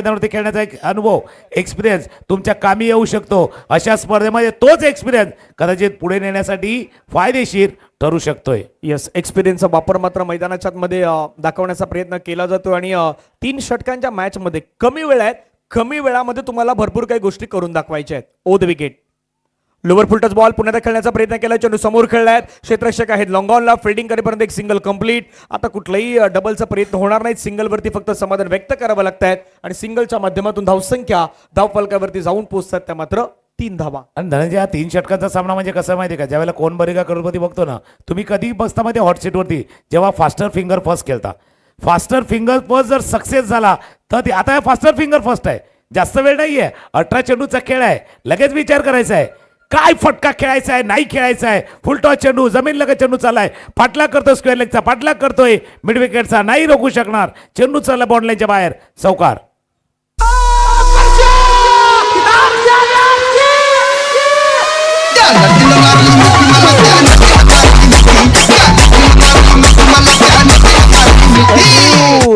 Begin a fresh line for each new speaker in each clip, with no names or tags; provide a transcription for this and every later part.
मैदानावरती खेळण्याचा एक अनुभव एक्सपिरियन्स तुमच्या कामी येऊ शकतो. अशा स्पर्धेमध्ये तोच एक्सपिरियन्स कदाचित पुढे नेण्यासाठी फायदेशीर ठरू शकतोय.
यस, एक्सपिरियन्सचा वापर मात्र मैदानाच्या मध्ये दाखवण्याचा प्रयत्न केला जातो आणि 3 षटकांच्या मॅच मध्ये कमी वेळ आहेत, कमी वेळामध्ये तुम्हाला भरपूर काही गोष्टी करून दाखवायच्या आहेत. Over the wicket, lower full touch ball पुन्हा खेळण्याचा प्रयत्न केला. चेंडू समोर खेळलाय, क्षेत्ररक्षक आहेत लॉंग ऑनला, फिल्डिंग करेपर्यंत एक सिंगल कंप्लीट. आता कुठलाही डबलचा प्रयत्न होणार नाही, सिंगल वरती फक्त समाधान व्यक्त करावं लागतंय आणि सिंगलच्या माध्यमातून धावसंख्या धावफलकावरती जाऊन पोहोचतात त्या मात्र 3 धावा.
आणि धनंजय हा 3 षटकांचा सामना म्हणजे कसं माहिती का, ज्यावेळेला कोण बरेगा करोडपती बघतो ना, तुम्ही कधी बसता मध्ये हॉट सीटवरती जेव्हा फास्टर फिंगर फर्स्ट खेळता. फास्टर फिंगर फर्स्ट जर सक्सेस झाला तर आता फास्टर फिंगर फर्स्ट आहे, जास्त वेळ नाहीये, 18 चेंडूचा खेळ आहे, लगेच विचार करायचा आहे काय फटका खेळायचा आहे नाही खेळायचा आहे. फुल टॉस चेंडू, जमीन लगत चेंडू चाललाय, पाठलाग करतोय स्क्वेअर लेगचा, पाठलाग करतोय मिड विकेटचा, नाही रोखू शकणार, चेंडू चालला बॉन्ड लाईनच्या बाहेर, चौकार.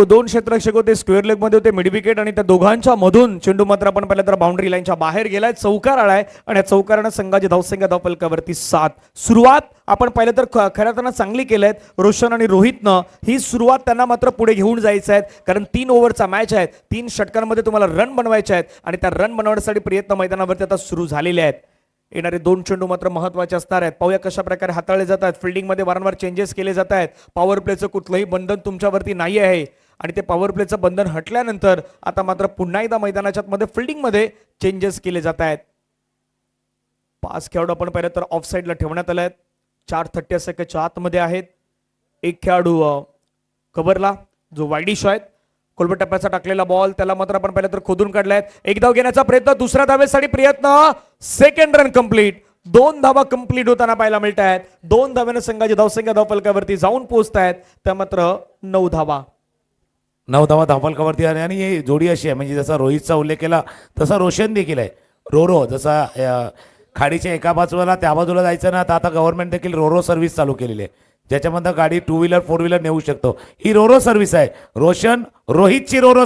दोन क्षेत्ररक्षक होते, स्क्वेअर लेग मध्ये होते, मिड विकेट आणि त्या दोघांच्या मधून चेंडू मात्र आपण पाहिलं तर बाउंड्री लाईनच्या बाहेर गेलाय, चौकार आलाय आणि या चौकारानं संघाची धावसंख्या धावफलकावरती 7. सुरुवात आपण पाहिलं तर खऱ्या त्यांना चांगली केलंय रोशन आणि रोहितनं. ही सुरुवात त्यांना मात्र पुढे घेऊन जायचं आहे, कारण 3 ओव्हरचा मॅच आहे, 3 षटकांमध्ये तुम्हाला रन बनवायचे आहेत आणि त्या रन बनवण्यासाठी प्रयत्न मैदानावरती आता सुरू झालेले आहेत. येणारे 2 चेंडू मात्र महत्वाचे असणार आहेत. पाहूया कशा प्रकारे हाताळले जातात. फिल्डिंग मध्ये वारंवार चेंजेस केले जात आहेत. पॉवर प्लेचं कुठलंही बंधन तुमच्यावरती नाही आहे आणि ते पॉवर प्लेचं बंधन हटल्यानंतर आता मात्र पुन्हा एकदा मैदानाच्या मध्ये फिल्डिंग मध्ये चेंजेस केले जात आहेत. 5 खेळाडू आपण पाहिलं तर ऑफ साईडला ठेवण्यात आले आहेत, 4:30 सेकंडच्या आतमध्ये आहेत. एक खेळाडू कव्हरला जो वाईडिश आहेत, कोलबट टप्प्याचा टाकलेला बॉल त्याला मात्र आपण पाहिलं तर खोदून काढलाय. एक धाव घेण्याचा प्रयत्न, दुसऱ्या धावेसाठी प्रयत्न, सेकंड रन कंप्लीट. 2 धावा कंप्लीट होताना पाहायला मिळत आहेत. 2 धाव्याने संघाची धावसंख्या धावफलकावरती जाऊन पोहोचतायत, त्या मात्र 9 धावा.
9 धावा धावफलकावरती आणि ही जोडी अशी आहे म्हणजे जसा रोहितचा उल्लेख केला तसा रोशन देखील आहे. रोरो जसा खाडीच्या एका बाजूला त्या बाजूला जायचं ना, तर आता गव्हर्नमेंट देखील रोरो सर्व्हिस चालू केलेली आहे, ज्याच्यामध्ये गाडी 2 व्हीलर 4 व्हीलर नेऊ शकतो. ही रोरो सर्व्हिस आहे. रोशन रोहितची रोरो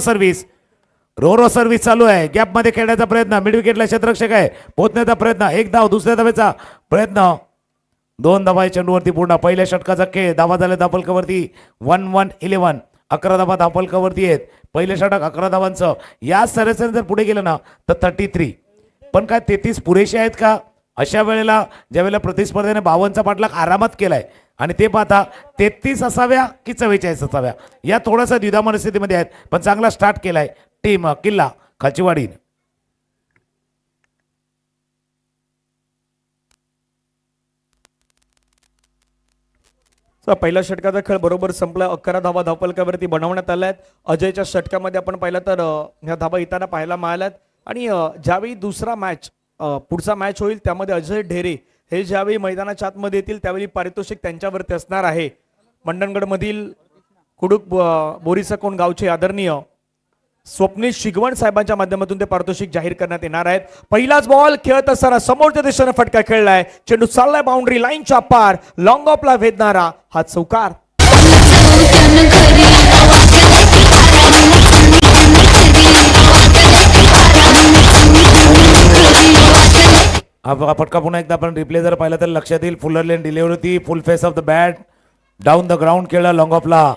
सर्व्हिस चालू आहे. गॅपमध्ये खेळण्याचा प्रयत्न, मिड विकेटला क्षेत्ररक्षक आहे, पोहोचण्याचा प्रयत्न, एक धाव, दुसऱ्या धावेचा प्रयत्न, 2 धावा चेंडूवरती पूर्ण. पहिल्या षटकाचा खेळ, धावा झाल्या धावफलकावरती 1-1-11, 11 धावा धावफलकावरती आहेत. पहिलं षटक 11 धावांचं. या सरासरी जर पुढे गेलं ना तर 33, पण काय 33 पुरेसे आहेत का? अशा वेळेला ज्यावेळेला प्रतिस्पर्धेने 52चा पाठलाग आरामात केलाय आणि ते पाहता 33 असाव्या की 44 असाव्या, या थोडासा द्विधा मनस्थितीमध्ये आहेत, पण चांगला स्टार्ट केलाय टीम किल्ला खाचीवाडी.
पहिल्या षटकाचा खेळ बरोबर संपला. 11 धावा धावफलकावरती बनवण्यात आल्या आहेत. अजयच्या षटकामध्ये आपण पाहिलं तर ह्या धावा येताना पाहायला मिळाल्यात आणि ज्यावेळी दुसरा मॅच पुढचा मॅच होईल त्यामध्ये अजय ढेरे हे ज्यावेळी मैदानाच्या आतमध्ये येतील त्यावेळी पारितोषिक त्यांच्यावरती असणार आहे. मंडणगड मधील कुडूक बोरीचा कोण गावचे आदरणीय स्वप्नील शिगवण साहेबांच्या माध्यमातून ते पारितोषिक जाहीर करण्यात येणार आहेत. पहिलाच बॉल खेळत असताना समोरच्या दिशेने फटका खेळलाय, चेंडू चाललाय बाउंड्री लाईनच्या पार, लॉंग ऑफला भेदणारा हा चौकार.
हा फटका पुन्हा एकदा आपण रिप्ले जर पाहिला तर लक्षात येईल. फुलर लेन डिलिव्हरी होती, फुल face of the bat, down the ground खेळला, लॉंग ऑफला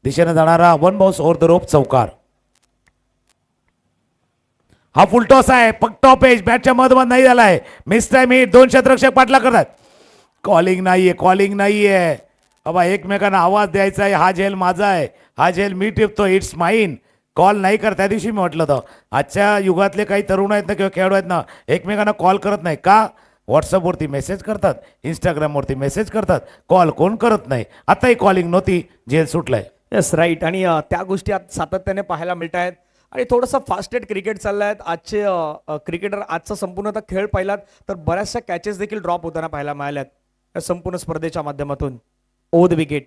दिशेने जाणारा 1 बाउन्स ओव्हर द रोप, चौकार. हा फुल टॉस आहे, फक्त टॉप एज बॅटच्या मधोमध नाही झालाय, मिस टाइम हिट. 2 क्षेत्ररक्षक पाठला करतात, कॉलिंग नाहीये. बाबा एकमेकांना आवाज द्यायचा आहे, हा झेल माझा आहे, हा झेल मी टिपतो, इट्स माइन. कॉल नाही कर. त्या दिवशी मी म्हटलं होतं आजच्या युगातले काही तरुण आहेत ना किंवा खेळाडू आहेत ना, एकमेकांना कॉल करत नाही का? व्हॉट्सअपवरती मेसेज करतात, इंस्टाग्रामवरती मेसेज करतात, कॉल कोण करत नाही. आताही कॉलिंग नव्हती, झेल सुटलाय.
Yes right. आणि त्या गोष्टी आता सातत्याने पाहायला मिळत आहेत आणि थोडंसं फास्टेड क्रिकेट चाललं आहे आजचे. क्रिकेटर आजचा संपूर्ण खेळ पाहिलात तर बऱ्याचशा कॅचेस देखील ड्रॉप होताना पाहायला मिळाल्यात या संपूर्ण स्पर्धेच्या माध्यमातून. ओ द विकेट,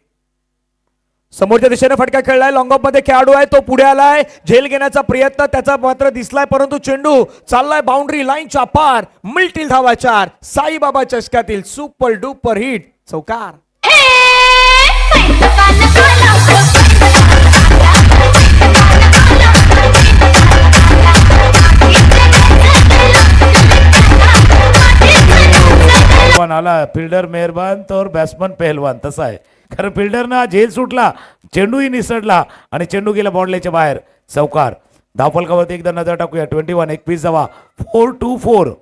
समोरच्या दिशेने फटका खेळलाय, लॉंग ऑफ मध्ये खेळाडू आहे, तो पुढे आलाय, झेल घेण्याचा प्रयत्न त्याचा मात्र दिसलाय, परंतु चेंडू चाललाय बाउंड्री लाईनच्या पार, मिळतील धावा 4. साईबाबा चषकातील सुपर डुपर हिट, चौकार.
त्याला फिल्डर मेहरबान तर बॅट्समन पेहलवान तसा आहे. कारण फिल्डरनं झेल सुटला, चेंडूही निसटला आणि चेंडू गेला बाउंड्रीच्या बाहेर. चौकार. धावफलकावरती एकदा नजर टाकूया. 21 21 धावा. 4-4.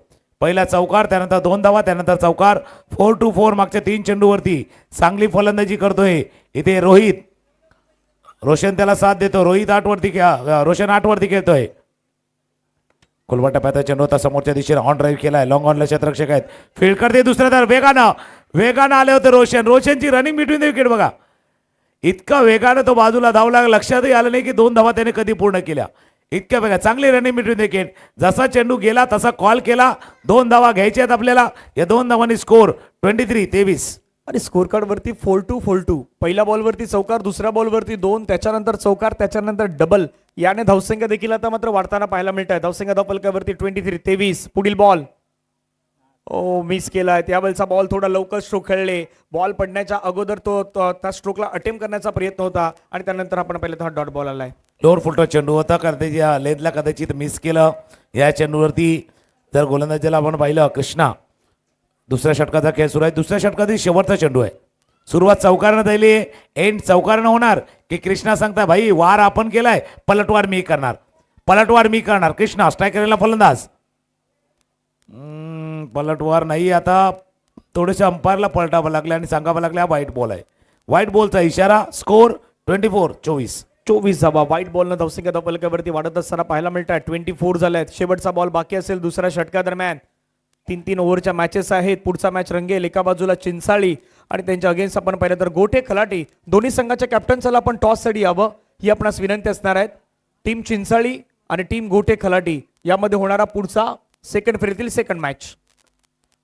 पहिला चौकार, त्यानंतर 2 धावा, त्यानंतर चौकार. 4-4 मागच्या 3 चेंडूवरती चांगली फलंदाजी करतोय इथे रोहित. रोशन त्याला साथ देतो. रोहित 8 वरती रोशन 8 वरती खेळतोय. खुलवा टप्प्याचा चेंडू होता समोरच्या दिशेने ऑन ड्राईव्ह केलाय. लॉंग ऑनला क्षेत्ररक्षक आहेत. फील्ड करते दुसऱ्या तर वेगानं आले होते रोशनची रनिंग बिटवीन द विकेट बघा. इतका वेगानं तो बाजूला धावला, लक्षातही आलं नाही की 2 धावा त्याने कधी पूर्ण केल्या. इतक्या वेगा चांगली रनिंग बिटवीन द विकेट. जसा चेंडू गेला तसा कॉल केला. 2 धावा घ्यायच्या आहेत आपल्याला. या 2 धावांनी स्कोर 23-23.
आणि स्कोर कार्ड वरती 4-2. पहिल्या बॉलवरती चौकार, दुसऱ्या बॉलवरती 2, त्याच्यानंतर चौकार, त्याच्यानंतर डबल. याने धावसंख्या देखील आता मात्र वाढताना पाहायला मिळत आहे. धावसंख्या धावफलकावरती 23-23. पुढील बॉल मिस केलाय. त्यावेळेचा बॉल थोडा लवकर स्ट्रोक खेळले. बॉल पडण्याच्या अगोदर तो त्या स्ट्रोकला अटेम्प्ट करण्याचा प्रयत्न होता आणि त्यानंतर आपण पाहिलं हा डॉट बॉल आलाय.
लोअर फुलटॉस चेंडू होता कदाचित या लेदला कदाचित मिस केलं. या चेंडूवरती जर गोलंदाजीला आपण पाहिलं कृष्णा. दुसऱ्या षटकाचा खेळ सुरू आहे. दुसऱ्या षटकातील शेवटचा चेंडू आहे. सुरुवात चौकारानं झाली, एंड चौकारानं होणार की कृष्णा सांगता भाई वार आपण केलाय, पलटवार मी करणार. कृष्णा स्ट्रायकरला फलंदाज. पलटवार नाही. आता थोडेसे अंपायरला पलटावं लागले आणि सांगावं लागले हा व्हाईट बॉल आहे. व्हाईट बॉलचा इशारा. स्कोर 24-24
धावा. व्हाईट बॉलनं धावसंख्या धावफलकावरती वाढत असताना पाहायला मिळतात. 24 झाल्यात. शेवटचा बॉल बाकी असेल दुसऱ्या षटकादरम्यान. 3 ओव्हरच्या मॅचेस आहेत. पुढचा मॅच रंगेल. एका बाजूला चिंचाळी आणि त्यांच्या अगेन्स्ट आपण पाहिलं तर गोटे खलाटी. दोन्ही संघाच्या कॅप्टन्सला आपण टॉससाठी यावं ही आपणास विनंती असणार आहे. टीम चिंचाळी आणि टीम गोटे खलाटी यामध्ये होणारा पुढचा सेकंड फेरीतील सेकंड मॅच.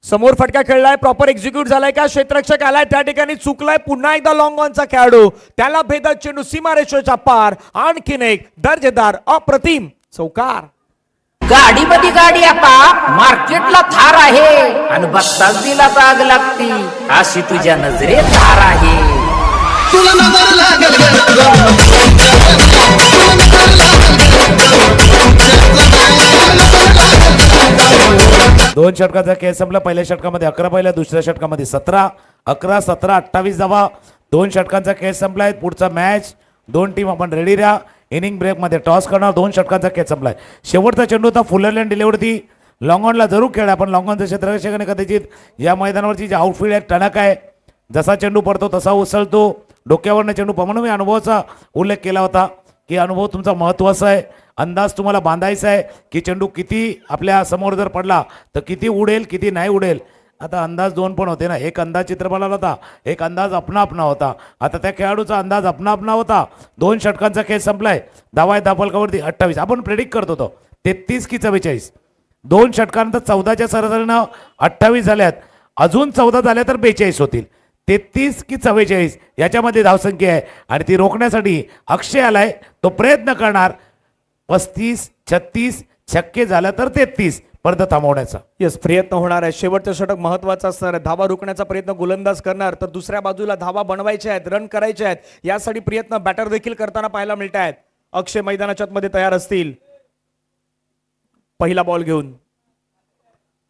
समोर फटका खेळलाय. प्रॉपर एक्झिक्यूट झालाय का? क्षेत्ररक्षक आलाय त्या ठिकाणी, चुकलाय. पुन्हा एकदा लॉंग ऑनचा खेळाडू, त्याला भेदत चेंडू सीमारेषेच्या पार. आणखीन एक दर्जेदार अप्रतिम चौकार.
गाडीमध्ये गाडी आता मार्केटला थार आहे आणि बघताच दिला तर आग लागती अशी तुझ्या नजरेत धार आहे.
तुला नजर लागेल
दोन षटकाचा खेळ संपला. पहिल्या षटकामध्ये 11 पहिल्या, दुसऱ्या षटकामध्ये 17. 11, 17, 28 धावा. 2 षटकांचा खेळ संपलाय. पुढचा मॅच 2 टीम आपण रेडी राहा. इनिंग ब्रेकमध्ये टॉस करणार. 2 षटकांचा खेळ संपलाय. शेवटचा चेंडू होता फुलरलँड डिलेवरती. लॉंग ऑनला जरूर खेळा, पण लॉंग ऑनचं क्षेत्ररक्षकाने कदाचित या मैदानावरची जी आउटफील्ड आहे टणक आहे. जसा चेंडू पडतो तसा उसळतो. डोक्यावरनं चेंडू म्हणून मी अनुभवाचा उल्लेख केला होता की अनुभव तुमचा महत्त्वाचा आहे. अंदाज तुम्हाला बांधायचा आहे की चेंडू किती आपल्या समोर जर पडला तर किती उडेल, किती नाही उडेल. आता अंदाज 2 पण होते ना. एक अंदाज चित्रपटाला होता, एक अंदाज अपना होता. आता त्या खेळाडूचा अंदाज अपना होता. 2 षटकांचा खेळ संपलाय. धावा आहे धावफलकावरती 28. आपण प्रेडिक्ट करत होतो 33 की 44. 2 षटकानंतर 14च्या सरासरीनं 28 झाल्यात. अजून 14 झाल्या तर 42 होतील. 33 की 44 याच्यामध्ये धावसंख्या आहे आणि ती रोखण्यासाठी अक्षय आलाय. तो प्रयत्न करणार. 35, 36 छक्के झालं तर 33 पर्यंत थांबवण्याचा.
येस, प्रयत्न होणार आहे. शेवटचं षटक महत्वाचं असणार आहे. धावा रोखण्याचा प्रयत्न गोलंदाज करणार, तर दुसऱ्या बाजूला धावा बनवायच्या आहेत, रन करायचे आहेत. यासाठी प्रयत्न बॅटर देखील करताना पाहायला मिळत आहेत. अक्षय मैदानाच्या मध्ये तयार असतील. पहिला बॉल घेऊन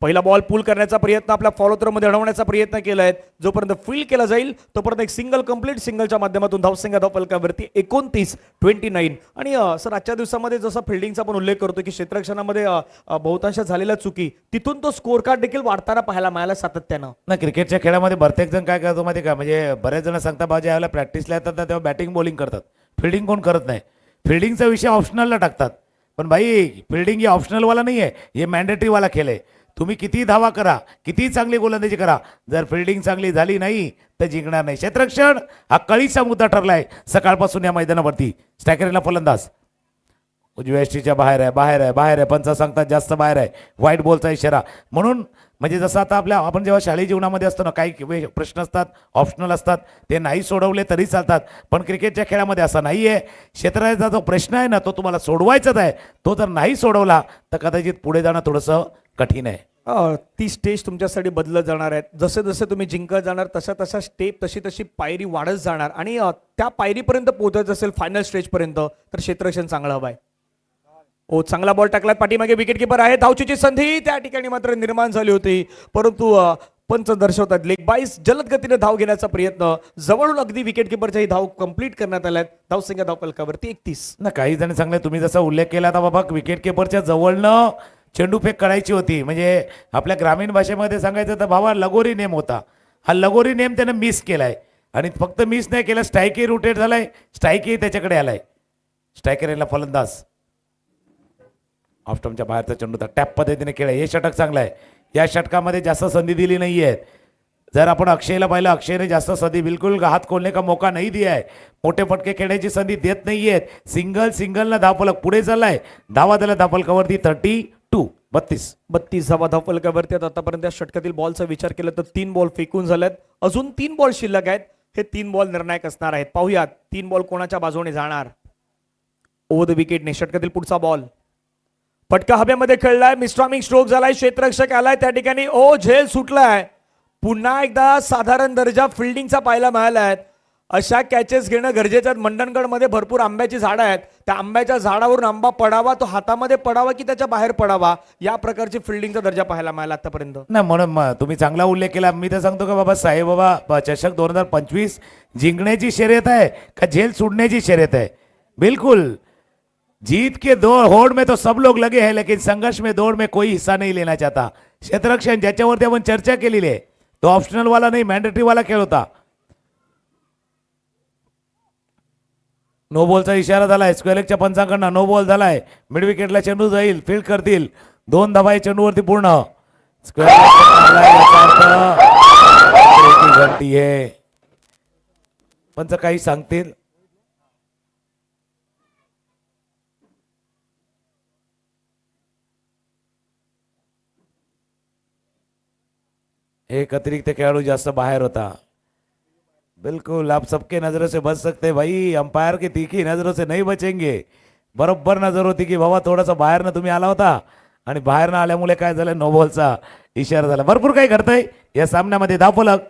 पहिला बॉल पुल करण्याचा प्रयत्न, आपल्या फॉलो थ्रो मध्ये अडवण्याचा प्रयत्न केलाय. जोपर्यंत फील्ड केला जाईल तोपर्यंत एक सिंगल कंप्लीट. सिंगलच्या माध्यमातून धावसंख्या धावफलकावरती 29-29. आणि सर आजच्या दिवसामध्ये जसं फिल्डिंगचा पण उल्लेख करतो की क्षेत्ररक्षणामध्ये बहुतांश झालेल्या चुकी, तिथून तो स्कोर कार्ड देखील वाढताना पाहायला मिळाला सातत्यानं.
ना क्रिकेटच्या खेळामध्ये प्रत्येक जण काय करतो माहिती का, म्हणजे बरेच जण सांगता बाबा ज्यावेळेला प्रॅक्टिसला येतात ना तेव्हा बॅटिंग बॉलिंग करतात, फिल्डिंग कोण करत नाही. फिल्डिंगचा विषय ऑप्शनलला टाकतात. पण भाई फिल्डिंग हे ऑप्शनलवाला नाही आहे, हे मॅन्डेटरीवाला खेळ आहे. तुम्ही किती धावा करा, किती चांगली गोलंदाजी करा, जर फिल्डिंग चांगली झाली नाही तर जिंकणार नाही. क्षेत्ररक्षण हा कळीचा मुद्दा ठरलाय सकाळपासून या मैदानावरती. स्ट्रायकरला फलंदाज उजव्या यष्टीच्या बाहेर आहे, बाहेर आहे, बाहेर आहे. पंच सांगतात जास्त बाहेर आहे. व्हाईट बॉलचा इशारा. म्हणून म्हणजे जसं आता आपण जेव्हा शालेय जीवनामध्ये असतो ना, काही प्रश्न असतात ऑप्शनल असतात, ते नाही सोडवले तरी चालतात. पण क्रिकेटच्या खेळामध्ये असं नाही आहे. क्षेत्राचा जो प्रश्न आहे ना तो तुम्हाला सोडवायचाच आहे. तो जर नाही सोडवला तर कदाचित पुढे जाणं थोडंसं कठीण आहे.
ती स्टेज तुमच्यासाठी बदलत जाणार आहे. जसे जसे तुम्ही जिंकत जाणार तशा तशा स्टेप, तशी तशी पायरी वाढत जाणार. आणि त्या पायरीपर्यंत पोहोचायचं असेल फायनल स्टेजपर्यंत तर क्षेत्ररक्षण चांगलं हवं आहे. ओ, चांगला बॉल टाकलाय. पाठीमागे विकेट किपर आहे. धावचीची संधी त्या ठिकाणी मात्र निर्माण झाली होती, परंतु पंच दर्शवतात लेग बाईस जलद गतीने धाव घेण्याचा प्रयत्न जवळून अगदी विकेट किपरच्याही धाव कंप्लीट करण्यात आल्यात. धावसंख्या धावफलकावरती 31.
ना काही जण चांगले तुम्ही जसा उल्लेख केला आता बाबा विकेट किपरच्या जवळनं चेंडूफेक करायची होती. म्हणजे आपल्या ग्रामीण भाषेमध्ये सांगायचं तर बाबा लगोरी नेम होता. हा लगोरी नेम त्यानं मिस केलाय आणि फक्त मिस नाही केला, स्ट्राईकही रोटेट झालाय, स्ट्राईकही त्याच्याकडे आलाय. स्ट्रायकरला फलंदाज ऑफस्टमच्या बाहेरचा चेंडू टॅप पद्धतीने खेळ. हे षटक चांगलं आहे. या षटकामध्ये जास्त संधी दिली नाही आहेत. जर आपण अक्षयला पाहिलं, अक्षयने जास्त संधी बिलकुल हात खोलने का मौका नाही दिया है. मोठे फटके खेळण्याची संधी देत नाही आहेत. सिंगलनं धावफलक पुढे चाललाय. धावा त्याला धावफलकावरती 32
धावा धावफलकावरती आहेत. आतापर्यंत या षटकातील बॉलचा विचार केला तर 3 बॉल फेकून झाल्यात. अजून 3 बॉल शिल्लक आहेत. हे 3 बॉल निर्णायक असणार आहेत. पाहूयात 3 बॉल कोणाच्या बाजूने जाणार. ओव्हर द विकेटने षटकातील पुढचा बॉल. फटका हवेमध्ये खेळलाय. मिस्ट्रॉमिंग स्ट्रोक झालाय. क्षेत्ररक्षक आलाय त्या ठिकाणी. झेल सुटलाय. पुन्हा एकदा साधारण दर्जा फिल्डिंगचा पाहायला मिळालाय. अशा कॅचेस घेणं गरजेचं आहे. मंडणगडमध्ये भरपूर आंब्याची झाडं आहेत. त्या आंब्याच्या झाडावरून आंबा पडावा, तो हातामध्ये पडावा की त्याच्या बाहेर पडावा, या प्रकारची फिल्डिंगचा दर्जा पाहायला मिळाला आतापर्यंत.
ना म्हणून तुम्ही चांगला उल्लेख केला. मी तर सांगतो का बाबा साहेब, बाबा चषक 2025 जिंकण्याची शर्यत आहे का झेल सुटण्याची शर्यत आहे. बिल्कुल जीत के दौड़ होड़ में तो सब लोग लगे हैं, लेकिन संघर्ष में दौड़ में कोई हिस्सा नहीं लेना चाहता. क्षेत्ररक्षण ज्याच्यावरती आपण चर्चा केलेली आहे तो ऑप्शनल वाला नाही, मॅन्डेटरी वाला खेळ होता. नो बॉलचा इशारा झालाय. स्क्वेअरलेगच्या पंचांकडनं नो बॉल झालाय. मिड विकेटला चेंडू जाईल, फील्ड करतील. 2 धावा चेंडूवरती पूर्ण. घंटी आहे. पंच काही सांगतील. एक अतिरिक्त खेळाडू जास्त बाहेर होता. बिल्कुल आप सबके नजरों से बच सकते भाई, अंपायर की तीखी नजरों से नहीं बचेंगे. बरोबर नजर होती की बाबा थोडासा बाहेरनं तुम्ही आला होता आणि बाहेरनं आल्यामुळे काय झालं, नो बॉलचा इशारा झाला. भरपूर काही घडतंय या सामन्यामध्ये. धावफलक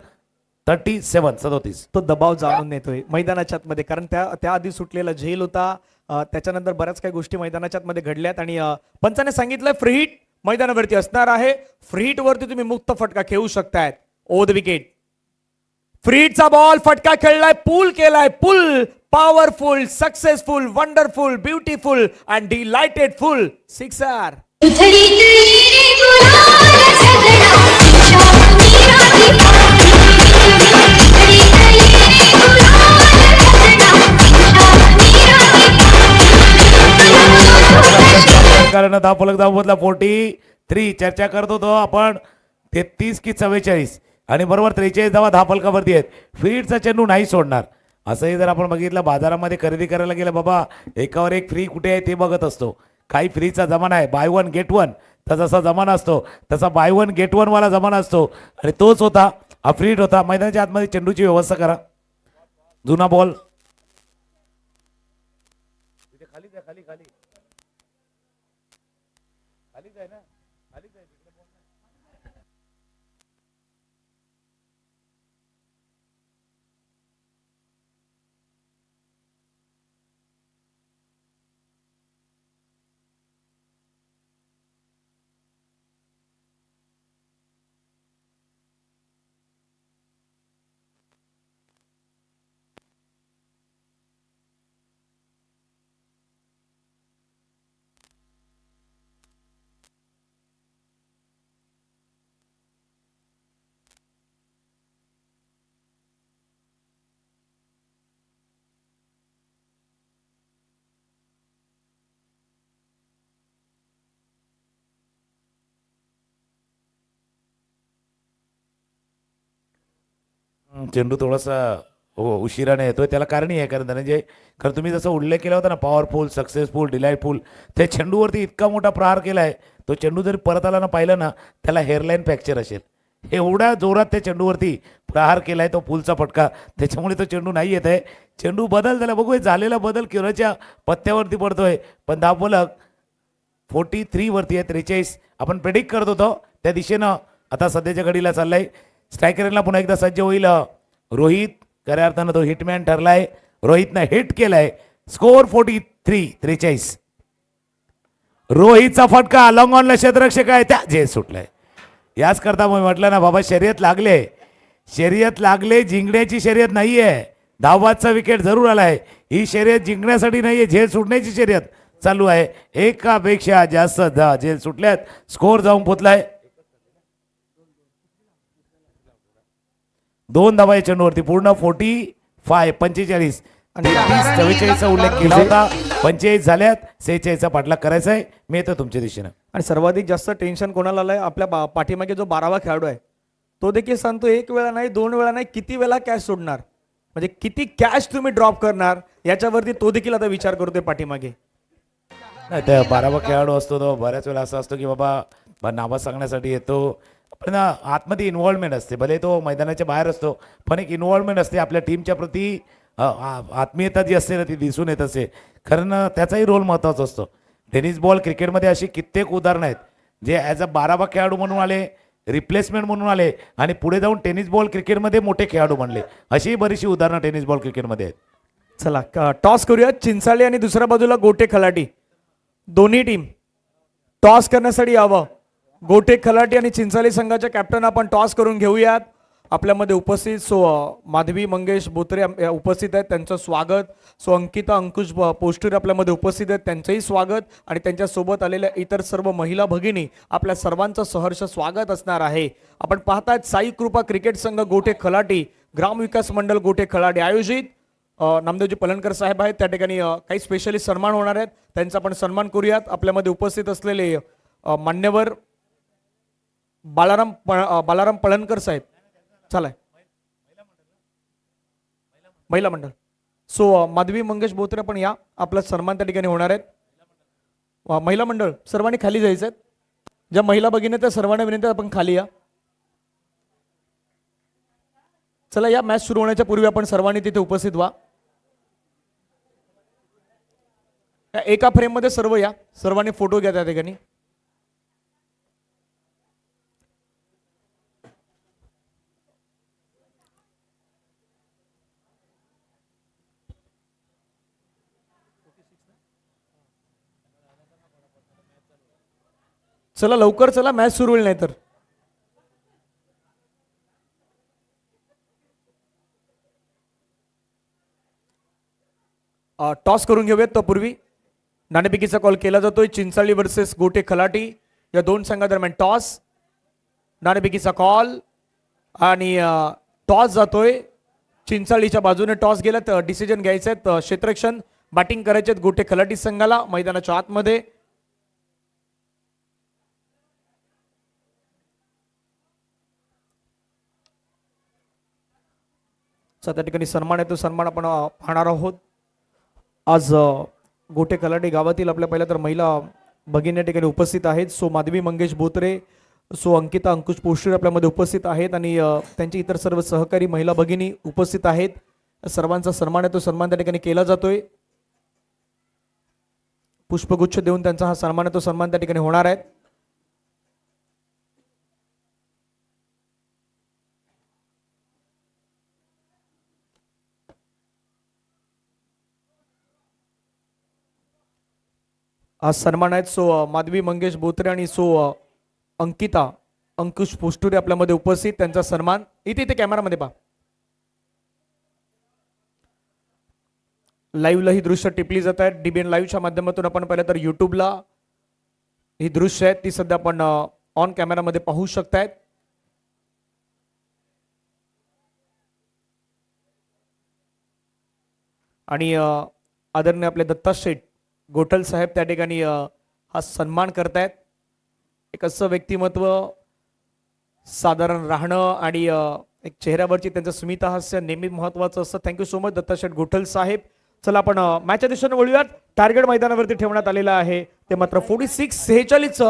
37.
तो दबाव जाणून येतोय मैदानाच्या आतमध्ये, कारण त्या आधी सुटलेला झेल होता. त्याच्यानंतर बऱ्याच काही गोष्टी मैदानाच्या आतमध्ये घडल्यात आणि पंचाने सांगितलंय फ्री हिट मैदानावरती असणार आहे. फ्री हिट वरती तुम्ही मुक्त फटका खेळू शकतायत. Over the wicket. फ्री हिटचा बॉल फटका खेळलाय, पूल केलाय. Pull powerful, successful, wonderful, beautiful and delightful. Sixer.
कारण धावफलक धावला 43. चर्चा करत होतो आपण 33 की 44 आणि बरोबर 43 धावा धावफलकावरती आहेत. फीडचा चेंडू नाही सोडणार. असंही जर आपण बघितलं बाजारामध्ये खरेदी करायला गेलं बाबा, एकावर एक फ्री कुठे आहे ते बघत असतो. काही फ्रीचा जमाना आहे, बाय 1 गेट 1. तर जसा जमाना असतो तसा बाय 1 गेट 1 वाला जमाना असतो आणि तोच होता. हा फ्री हिट होता. मैदानाच्या आतमध्ये चेंडूची व्यवस्था करा. जुना बॉल खाली खाली खाली खालीच आहे ना, खालीच आहे. चेंडू थोडासा उशिराने येतोय. त्याला कारणही आहे, कारण धनंजय खरं तुम्ही जसं उल्लेख केला होता ना, पॉवरफुल, सक्सेसफुल, डिलाइटफुल, त्या चेंडूवरती इतका मोठा प्रहार केलाय. तो चेंडू जरी परत आला ना पाहिलं ना, त्याला हेअरलाईन फ्रॅक्चर असेल. एवढ्या जोरात त्या चेंडूवरती प्रहार केलाय तो पुलचा फटका. त्याच्यामुळे तो चेंडू नाही येत आहे. चेंडू बदल झाला, बघू झालेला बदल किरच्या पत्त्यावरती पडतोय. पण धावफलक 43 वरती आहे. 43 आपण प्रेडिक्ट करत होतो त्या दिशेनं आता सध्याच्या घडीला चाललाय. स्ट्रायकरला पुन्हा एकदा सज्ज होईल रोहित. खऱ्या अर्थानं तो हिटमॅन ठरलाय. रोहितनं हिट केलाय. स्कोर 43. रोहितचा फटका लॉंग ऑनला क्षेत्ररक्षक आहे, त्या झेल सुटलाय. याच करता मग म्हटलं ना बाबा, शर्यत लागले, जिंकण्याची शर्यत नाहीये. धावबादचा विकेट जरूर आलाय. ही शर्यत जिंकण्यासाठी नाहीये, झेल सुटण्याची शर्यत चालू आहे. एकापेक्षा जास्त झेल सुटल्यात, स्कोर जाऊन पोचलाय 2 धावा या चेंडूवरती. पूर्ण 45 आणि 44चा उल्लेख केला होता. 45 झाल्यात, 46चा पाठलाग करायचा आहे. मी येतो तुमच्या दिशेनं.
आणि सर्वाधिक जास्त टेन्शन कोणाला आलंय? आपल्या पाठीमागे जो 12वा खेळाडू आहे तो देखील सांगतो, 1 वेळा नाही, 2 वेळा नाही, किती वेळा कॅश सोडणार, म्हणजे किती कॅश तुम्ही ड्रॉप करणार याच्यावरती तो देखील आता विचार करतोय पाठीमागे.
नाही, त्या 12वा खेळाडू असतो तो बऱ्याच वेळा असं असतो की बाबा नावं सांगण्यासाठी येतो, पण आतमध्ये इन्व्हॉल्वमेंट असते. भले तो मैदानाच्या बाहेर असतो, पण एक इन्व्हॉल्वमेंट असते आपल्या टीमच्या प्रती. आत्मीयता जी असते ना ती दिसून येत असते. कारण त्याचाही रोल महत्त्वाचा असतो. टेनिस बॉल क्रिकेटमध्ये अशी कित्येक उदाहरणं आहेत जे ॲज अ 12वा खेळाडू म्हणून आले, रिप्लेसमेंट म्हणून आले आणि पुढे जाऊन टेनिस बॉल क्रिकेटमध्ये मोठे खेळाडू बनले. अशी बरीचशी उदाहरणं टेनिस बॉल क्रिकेटमध्ये आहेत.
चला टॉस करूया. चिंचाळे आणि दुसऱ्या बाजूला गोटे खलाटी, दोन्ही टीम टॉस करण्यासाठी यावं. गोटे खलाटी आणि चिंचाळे संघाच्या कॅप्टन आपण टॉस करून घेऊयात. आपल्यामध्ये उपस्थित माधवी मंगेश बोत्रे उपस्थित आहेत, त्यांचं स्वागत. अंकिता अंकुश पोस्टर आपल्यामध्ये उपस्थित आहेत, त्यांचंही स्वागत. आणि त्यांच्यासोबत आलेल्या इतर सर्व महिला भगिनी, आपल्या सर्वांचं सहर्ष स्वागत असणार आहे. आपण पाहतायत साई कृपा क्रिकेट संघ गोटे खलाटी, ग्रामविकास मंडळ गोटे खलाटी आयोजित. नामदेवजी पलणकर साहेब आहेत त्या ठिकाणी. काही स्पेशली सन्मान होणार आहेत, त्यांचा आपण सन्मान करूयात. आपल्यामध्ये उपस्थित असलेले मान्यवर बालाराम पळणकर साहेब, चालाय महिला मंडळ. माधवी मंगेश बोत्रे पण या, आपला सन्मान त्या ठिकाणी होणार आहेत. महिला मंडळ सर्वांनी खाली जायचं आहे. ज्या महिला भगिनी त्या सर्वांना विनंती आपण खाली या. चला, या मॅच सुरू होण्याच्या पूर्वी आपण सर्वांनी तिथे उपस्थित व्हा. एका फ्रेम मध्ये सर्व या, सर्वांनी फोटो घ्या त्या ठिकाणी. चला लवकर चला, मॅच सुरू होईल नाही तर. टॉस करून घेऊयात. त्यापूर्वी नाणेफेकीचा कॉल केला जातोय. चिंचाळी वर्सेस गोटे खलाटी या दोन संघादरम्यान टॉस, नाणेफेकीचा कॉल आणि टॉस जातोय चिंचाळीच्या बाजूने. टॉस गेला तर डिसिजन घ्यायचे आहेत, क्षेत्ररक्षण बॅटिंग करायचे आहेत गोटे खलाटी संघाला मैदानाच्या आतमध्ये. त्या ठिकाणी सन्मान येतो, सन्मान आपण पाहणार आहोत. आज गोटे खलाटी गावातील आपल्या पहिल्या तर महिला भगिनी या ठिकाणी उपस्थित आहेत. माधवी मंगेश बोत्रे, अंकिता अंकुश पोस्टर आपल्यामध्ये उपस्थित आहेत आणि त्यांची इतर सर्व सहकारी महिला भगिनी उपस्थित आहेत. सर्वांचा सन्मान येतो, सन्मान त्या ठिकाणी केला जातोय. पुष्पगुच्छ देऊन त्यांचा हा सन्मान येतो, सन्मान त्या ठिकाणी होणार आहे. आज सन्मान आहेत माधवी मंगेश बोत्रे आणि अंकिता अंकुश पोस्टुरे आपल्यामध्ये उपस्थित, त्यांचा सन्मान. इथे कॅमेरामध्ये पहा. लाईव्हला ही दृश्य टिपली जात आहेत. डीबीएन लाईव्हच्या माध्यमातून आपण पाहिलं तर युट्यूबला ही दृश्य आहेत ती सध्या आपण ऑन कॅमेरामध्ये पाहू शकतायत. आणि आदरणीय आपले दत्ता शेठ गोठल साहेब त्या ठिकाणी हा सन्मान करतायत. एक असं व्यक्तिमत्व, साधारण राहणं आणि एक चेहऱ्यावरची त्यांचं स्मित हास्य नेहमी महत्वाचं असतं. थँक्यू सो मच दत्ता शेठ गोठल साहेब. चला आपण मॅचच्या दिशेने वळूयात. टार्गेट मैदानावरती ठेवण्यात आलेलं आहे ते मात्र 46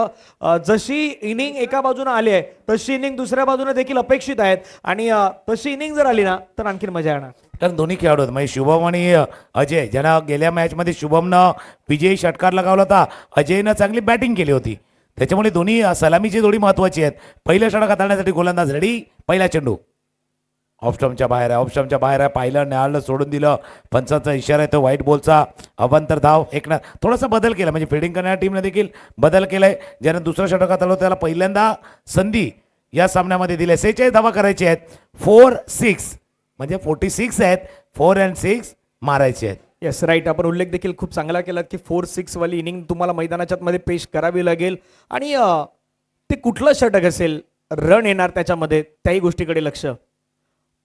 जशी इनिंग एका बाजूने आली आहे तशी इनिंग दुसऱ्या बाजूने देखील अपेक्षित आहेत आणि तशी इनिंग जर आली ना तर आणखीन मजा येणार.
कारण दोन्ही खेळाडू आहेत म्हणजे शुभम आणि अजय, ज्यांना गेल्या मॅचमध्ये शुभमनं विजयी षटकार लगावला होता, अजयनं चांगली बॅटिंग केली होती. त्याच्यामुळे दोन्ही सलामीची जोडी महत्वाची आहेत. पहिल्या षटक हाताळण्यासाठी गोलंदाज रेडी. पहिला चेंडू ऑफस्टम्पच्या बाहेर आहे, पाहिलं, न्यायालय सोडून दिलं. पंचांचा इशारा येतो व्हाईट बॉलचा. अवांतर धाव. थोडासा बदल केला म्हणजे फिल्डिंग करणाऱ्या टीमने देखील बदल केलाय. ज्यानं दुसरं षटक हाताळलं त्याला पहिल्यांदा संधी या सामन्यामध्ये दिले. 46 धावा करायचे आहेत. 4-6 म्हणजे 46 आहेत. 4 and 6 मारायचे आहेत.
Yes right. आपण उल्लेख देखील खूप चांगला केलात की 4-6 वाली इनिंग तुम्हाला मैदानाच्या मध्ये पेश करावी लागेल आणि ते कुठलं षटक असेल, रन येणार त्याच्यामध्ये, त्याही गोष्टीकडे लक्ष.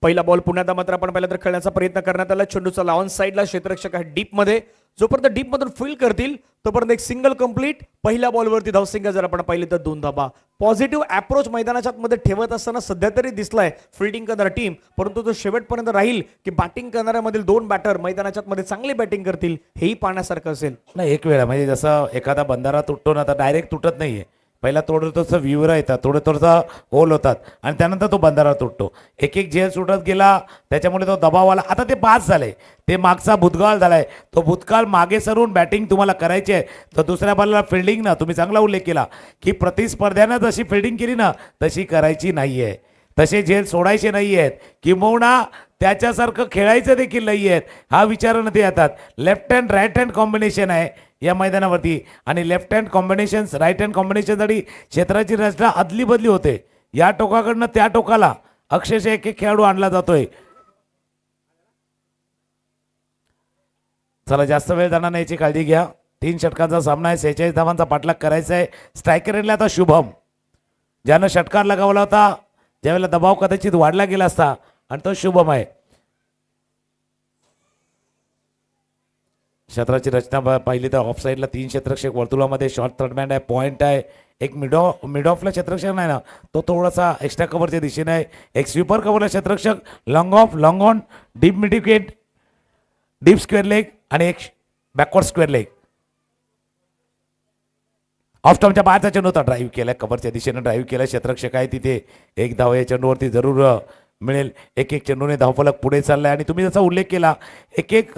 पहिला बॉल पुन्हा मात्र आपण पहिला तर खेळण्याचा प्रयत्न करण्यात आला. चेंडूचा लॉन साईडला, क्षेत्ररक्षक आहे डीपमध्ये. जोपर्यंत डीपमधून फील्ड करतील तोपर्यंत एक सिंगल कंप्लीट. पहिल्या बॉलवरती धावसंख्या जर आपण पाहिली तर 2 धाबा. पॉझिटिव्ह अप्रोच मैदानाच्या मध्ये ठेवत असताना सध्या तरी दिसलाय फिल्डिंग करणारा टीम, परंतु तो शेवटपर्यंत राहील की बॅटिंग करणाऱ्यामधील 2 बॅटर मैदानाच्या मध्ये चांगली बॅटिंग करतील, हेही पाहण्यासारखं असेल.
नाही, एक वेळा म्हणजे जसं एखादा बंधारा तुटतो ना, तर डायरेक्ट तुटत नाहीये. पहिला थोडं थोडंसं विवरं येतात, थोडं थोडंसं होल होतात आणि त्यानंतर तो बंधारा तुटतो. एक एक झेल सुटत गेला, त्याच्यामुळे तो दबाव आला. आता ते 5 झाले, ते मागचा भूतकाळ झालाय. तो भूतकाळ मागे सरून बॅटिंग तुम्हाला करायची आहे. तर दुसऱ्या बॉलला फिल्डिंग ना, तुम्ही चांगला उल्लेख केला की प्रतिस्पर्ध्यानं जशी फिल्डिंग केली ना तशी करायची नाहीये. तसे झेल सोडायचे नाही आहेत, किंबहुना त्याच्यासारखं खेळायचं देखील नाही आहेत. हा विचारानं ते येतात. Left hand right hand combination आहे या मैदानावरती आणि left hand combinations right hand कॉम्बिनेशनसाठी क्षेत्राची रचना अदली बदली होते. या टोकाकडनं त्या टोकाला अक्षरशः एक एक खेळाडू आणला जातोय. चला, जास्त वेळ जाणार नाही याची काळजी घ्या. 3 षटकांचा सामना आहे. 46 धावांचा पाठलाग करायचा आहे. स्ट्रायकर एंडला आता शुभम, ज्यानं षटकार लगावला होता, ज्यावेळेला दबाव कदाचित वाढला गेला असता, आणि तो शुभम आहे. क्षेत्राची रचना पाहिली तर ऑफ साईडला 3 क्षेत्ररक्षक, वर्तुळामध्ये शॉर्ट थर्डमॅन आहे, पॉइंट आहे. एक मिड ऑफला क्षेत्ररक्षक नाही ना, तो थोडासा एक्स्ट्रा कव्हरच्या दिशेने आहे. एक स्वीपर कव्हरला क्षेत्ररक्षक, long off, long on, deep mid wicket, deep square leg आणि एक बॅकवर्ड स्क्वेअर लेग. ऑफ स्टॉमच्या बाहेरचा चेंडू होता, ड्राईव्ह केलाय, कव्हरच्या दिशेने ड्राईव्ह केलाय. क्षेत्ररक्षक आहे तिथे. एक धाव या चेंडूवरती जरूर मिळेल. एक एक चेंडूने धावफलक पुढे चाललाय आणि तुम्ही जसा उल्लेख केला, एक एक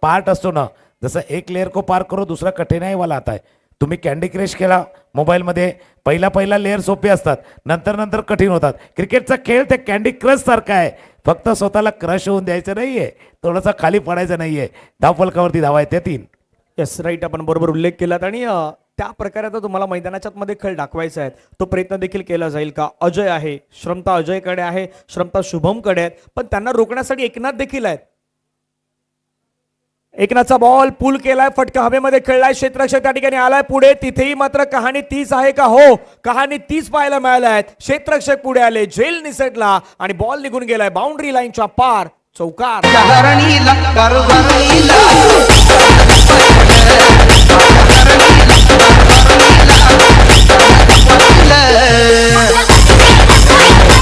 पार्ट असतो ना, जसं एक लेअर को पार करो दूसरा कठीण वाला आता है. तुम्ही कॅन्डी क्रश केला मोबाईलमध्ये, पहिला लेअर सोपे असतात, नंतर कठीण होतात. क्रिकेटचा खेळ ते कॅन्डी क्रश सारखा आहे. फक्त स्वतःला क्रश होऊन द्यायचं नाहीये, थोडंसं खाली पडायचं नाहीये. धावफलकावरती धावा आहेत त्या 3.
Yes right. आपण बरोबर उल्लेख केलात आणि त्या प्रकारे आता तुम्हाला मैदानाच्या मध्ये खेळ दाखवायचा आहे. तो प्रयत्न देखील केला जाईल का. अजय आहे, श्रमता अजयकडे आहे, श्रमता शुभमकडे आहेत, पण त्यांना रोखण्यासाठी एकनाथ देखील आहेत. एकनाथचा बॉल पुल केलाय, फटका हवेमध्ये खेळलाय, क्षेत्ररक्षक त्या ठिकाणी आलाय पुढे. तिथेही मात्र कहाणी तीच आहे का. हो, कहाणी तीच पाहायला मिळाल्या आहेत. क्षेत्ररक्षक पुढे आले, झेल निसटला आणि बॉल निघून गेलाय बाउंड्री लाईनच्या पार. चौकार.
धरणीला करधरणीला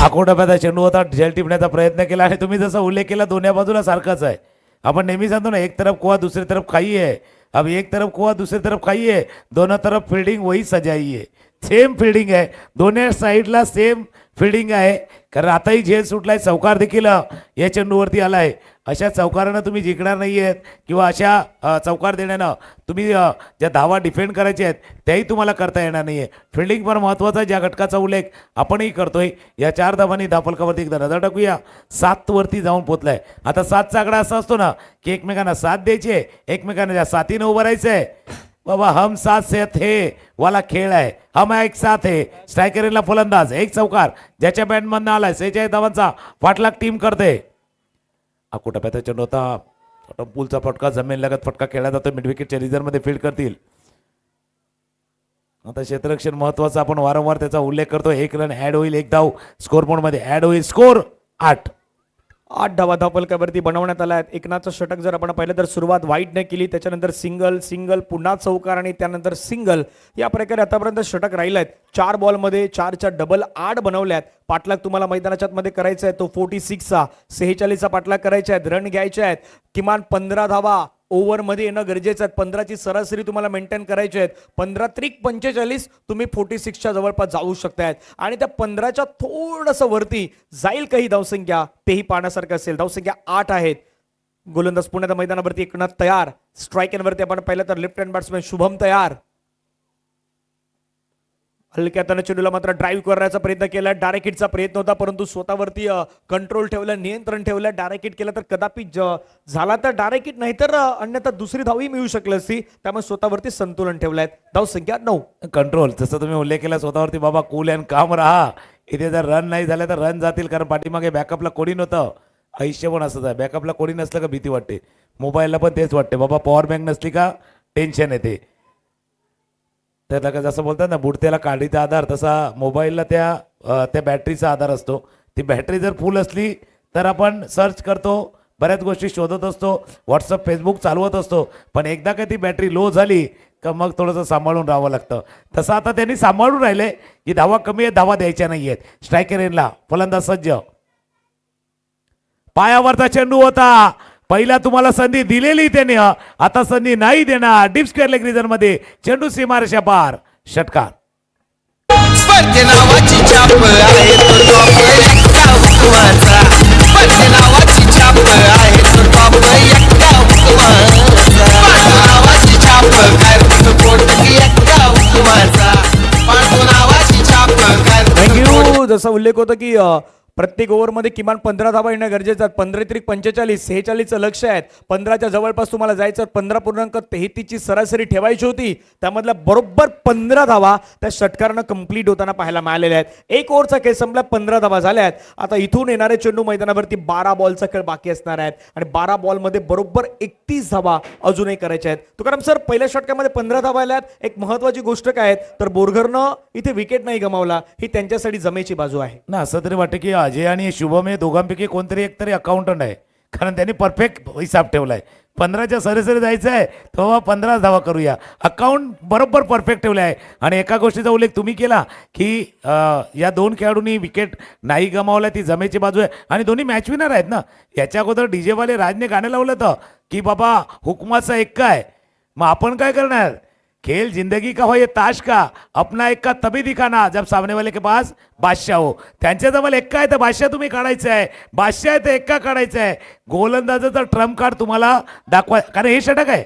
आकोटाप्याचा चेंडू होता, झेल टिपण्याचा प्रयत्न केला आणि तुम्ही जसा उल्लेख केला दोन्ही बाजूला सारखाच आहे. आपण नेहमी सांगतो ना, एक तरफ कुआ दूसरी तरफ खाई है. अब एक तरफ कुआ दूसरी तरफ खाई है, दोनों तरफ फील्डिंग वही सजाई है. सेम फील्डिंग आहे, दोन्ही साईडला सेम फील्डिंग आहे. कारण आताही झेल सुटलाय, चौकार देखील या चेंडूवरती आलाय. अशा चौकारानं तुम्ही जिंकणार नाही आहेत किंवा अशा चौकार देण्यानं तुम्ही ज्या धावा डिफेंड करायचे आहेत त्याही तुम्हाला करता येणार नाही आहे. फिल्डिंग पण महत्त्वाचा आहे, ज्या घटकाचा उल्लेख आपणही करतोय. या 4 धावांनी धावफलकावरती एकदा नजर टाकूया. 7 वरती जाऊन पोहोचलाय. आता 7चा आकडा असा असतो ना की एकमेकांना साथ द्यायची, एकमेकांना ज्या साथीनं उभं राहायचं आहे. बाबा हम साथ से थे वाला खेळ आहे. हम एक साथ है. स्ट्रायकरला फलंदाज, एक चौकार ज्याच्या बॅटमधनं आलाय. 46 धावांचा पाठलाग टीम करते. अकोटाप्याचा चेंडू होता, पूलचा फटका, जमीन लगत फटका खेळला जातो. मिड विकेटच्या रिझर्व्हमध्ये फील्ड करतील. आता क्षेत्ररक्षण महत्वाचं, आपण वारंवार त्याचा उल्लेख करतो. 1 रन ऍड होईल, 1 धाव स्कोर बोर्डमध्ये ऍड होईल. स्कोर 8
धावा धावफलकावरती बनवण्यात आल्या आहेत. एकनाथचं षटक जर आपण पाहिलं तर सुरुवात वाईटने केली, त्याच्यानंतर सिंगल, पुन्हा चौकार आणि त्यानंतर सिंगल. या प्रकारे आतापर्यंत षटक राहिला आहेत. 4 बॉलमध्ये 4च्या डबल 8 बनवल्यात. पाठलाग तुम्हाला मैदानाच्या मध्ये करायचा आहे तो 46चा, 46चा पाठलाग करायचा आहे. रन घ्यायचे आहेत, किमान 15 धावा ओव्हरमध्ये येणं गरजेचं आहे. 15ची सरासरी तुम्हाला मेंटेन करायची आहेत. 15 त्रिक 45 तुम्ही 46च्या जवळपास जाऊ शकतायत आणि त्या 15च्या थोडंसं वरती जाईल काही धावसंख्या, तेही पाहण्यासारखं असेल. धावसंख्या 8 आहेत. गोलंदाज पुण्याच्या मैदानावरती एकनाथ तयार. स्ट्रायकरवरती आपण पाहिलं तर लेफ्ट हँड बॅट्समॅन शुभम तयार. हलक्या हाताने चेंडूला मात्र ड्राईव्ह करण्याचा प्रयत्न केला. डायरेक्ट हिटचा प्रयत्न होता, परंतु स्वतःवरती कंट्रोल ठेवलं, नियंत्रण ठेवलं. डायरेक्ट हिट केला तर कदापि झाला तर डायरेक्ट हिट, नाहीतर अन्यथा दुसरी धावही मिळू शकली असती. त्यामुळे स्वतःवरती संतुलन ठेवलंय. धाव संख्या 9.
कंट्रोल, जसं तुम्ही उल्लेख केला स्वतःवरती, बाबा कूल अँड काम राहा. इथे जर रन नाही झाले तर रन जातील, कारण पाठीमागे बॅकअपला कोणी नव्हतं. आयुष्य पण असंच आहे, बॅकअपला कोणी नसलं का भीती वाटते. मोबाईलला पण तेच वाटते, बाबा पॉवर बँक नसली का टेन्शन येते. त्याला जसं बोलतात ना बुडत्याला काडीचा आधार, तसा मोबाईलला त्या बॅटरीचा आधार असतो. ती बॅटरी जर फुल असली तर आपण सर्च करतो, बऱ्याच गोष्टी शोधत असतो, व्हॉट्सअप फेसबुक चालवत असतो. पण एकदा का ती बॅटरी लो झाली का मग थोडंसं सांभाळून राहावं लागतं. तसं आता त्यांनी सांभाळून राहिले की धावा कमी आहे, धावा द्यायच्या नाही आहेत. स्ट्रायकर एनला फलंदाज सज्ज, पायावरचा चेंडू होता. पहिला तुम्हाला संधी दिलेली त्याने, आता संधी नाही देणार. डीप स्क्वेअर लेग रिजन मध्ये चेंडू सीमारेषा पार, षटकार.
पडते नावाची छाप आहे तो टॉप एक्का हुकमाचा. पडते नावाची छाप आहे तो टॉप एक्का हुकमाचा. पांडू नावाची छाप कार्तिक कोटकी एक्का हुकमाचा. पांडू नावाची छाप कार्तिक
थँक्यू. जसा उल्लेख होता की प्रत्येक ओव्हरमध्ये किमान 15 धावा येणं गरजेचं आहे. 15-43 46चं लक्ष आहेत. 15च्या जवळपास तुम्हाला जायचं. 15.33 ची सरासरी ठेवायची होती, त्यामधल्या बरोबर 15 धावा त्या षटकारानं कंप्लीट होताना पाहायला मिळालेल्या आहेत. एक ओव्हरचा खेळ संपला, 15 धावा झाल्या आहेत. आता इथून येणारे चेंडू मैदानावरती 12 बॉलचा खेळ बाकी असणार आहेत आणि 12 बॉलमध्ये बरोबर 31 धावा अजूनही करायच्या आहेत. तुकाराम सर, पहिल्या षटकामध्ये 15 धावा आल्यात. एक महत्वाची गोष्ट काय आहे तर बोरघरनं इथे विकेट नाही गमावला, ही त्यांच्यासाठी जमेची बाजू आहे
ना. असं तरी वाटतं की अजय आणि शुभम हे दोघांपैकी कोणतरी एक तरी अकाउंटंट आहे, कारण त्यांनी परफेक्ट हिसाब ठेवलाय. 15च्या सरासरी जायचं आहे तेव्हा 15 धावा करूया. अकाउंट बरोबर परफेक्ट ठेवलं आहे. आणि एका गोष्टीचा उल्लेख तुम्ही केला की या दोन खेळाडूंनी विकेट नाही गमावल्या, ती जमेची बाजू आहे आणि दोन्ही मॅच विनर आहेत ना. याच्या अगोदर डीजे वाले राजने गाणं लावलं होतं की बाबा हुकमाचा एक्का आहे. मग आपण काय करणार? खेल जिंदगी का हो ये ताश का, अपना एक्का तभी दिखाना जब सामने वाले के पास बादशाह हो. त्यांच्याजवळ एक्का आहे तर बादशाह तुम्ही काढायचं आहे, बादशाह आहे तर एक्का काढायचं आहे. गोलंदाजाचा ट्रम्प कार्ड तुम्हाला दाखवा, कारण हे षटक आहे.